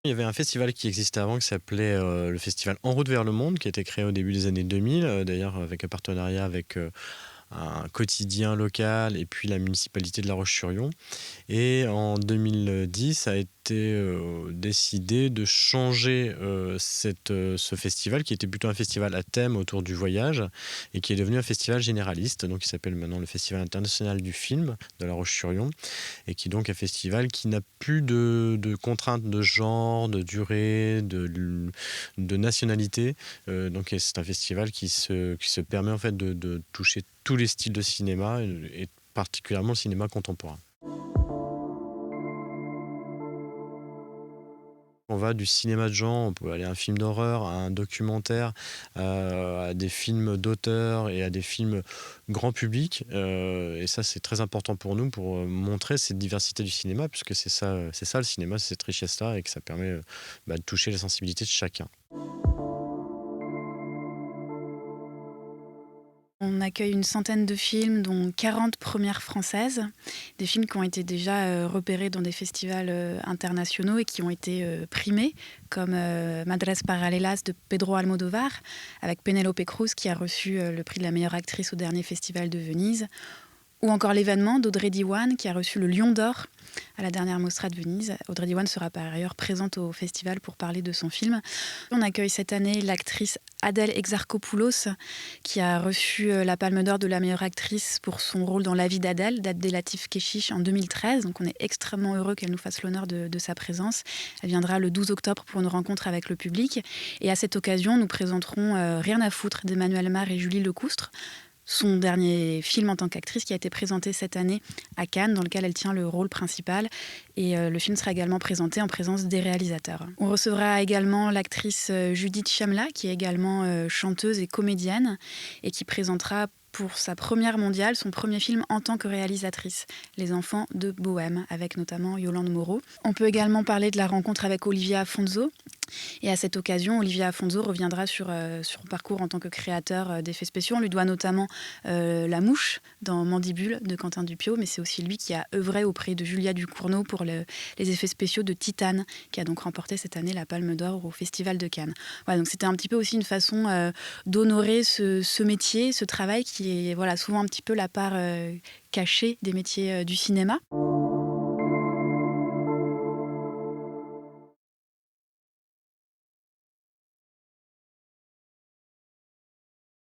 Il y avait un festival qui existait avant qui s'appelait le festival En route vers le monde, qui a été créé au début des années 2000, d'ailleurs avec un partenariat avec un quotidien local et puis la municipalité de La Roche-sur-Yon. Et en 2010 a été décidé de changer ce festival qui était plutôt un festival à thème autour du voyage et qui est devenu un festival généraliste, donc il s'appelle maintenant le Festival international du film de La Roche-sur-Yon et qui est donc un festival qui n'a plus de contraintes de genre, de durée, de nationalité. Donc c'est un festival qui se permet en fait de toucher tous les styles de cinéma et particulièrement le cinéma contemporain. On va du cinéma de genre, on peut aller à un film d'horreur, à un documentaire, à des films d'auteur et à des films grand public. Et ça, c'est très important pour nous, pour montrer cette diversité du cinéma, puisque c'est ça le cinéma, c'est cette richesse-là, et que ça permet de toucher la sensibilité de chacun. On accueille une centaine de films, dont 40 premières françaises. Des films qui ont été déjà repérés dans des festivals internationaux et qui ont été primés, comme Madres Paralelas de Pedro Almodóvar, avec Penélope Cruz qui a reçu le prix de la meilleure actrice au dernier festival de Venise. Ou encore L'événement d'Audrey Diwan qui a reçu le Lion d'Or à la dernière Mostra de Venise. Audrey Diwan sera par ailleurs présente au festival pour parler de son film. On accueille cette année l'actrice Adèle Exarchopoulos qui a reçu la Palme d'Or de la meilleure actrice pour son rôle dans La vie d'Adèle d'Abdelatif Kechiche en 2013. Donc on est extrêmement heureux qu'elle nous fasse l'honneur de sa présence. Elle viendra le 12 octobre pour une rencontre avec le public. Et à cette occasion, nous présenterons Rien à foutre d'Emmanuel Mar et Julie Lecoustre, son dernier film en tant qu'actrice qui a été présenté cette année à Cannes, dans lequel elle tient le rôle principal. Et le film sera également présenté en présence des réalisateurs. On recevra également l'actrice Judith Chamla, qui est également chanteuse et comédienne, et qui présentera pour sa première mondiale son premier film en tant que réalisatrice, Les Enfants de Bohème, avec notamment Yolande Moreau. On peut également parler de la rencontre avec Olivier Afonso. Et à cette occasion, Olivier Afonso reviendra sur son parcours en tant que créateur d'effets spéciaux. On lui doit notamment La Mouche dans Mandibule de Quentin Dupieux, mais c'est aussi lui qui a œuvré auprès de Julia Ducournau pour les effets spéciaux de Titane, qui a donc remporté cette année la Palme d'Or au Festival de Cannes. Voilà, donc c'était un petit peu aussi une façon d'honorer ce métier, ce travail qui est souvent un petit peu la part cachée des métiers du cinéma.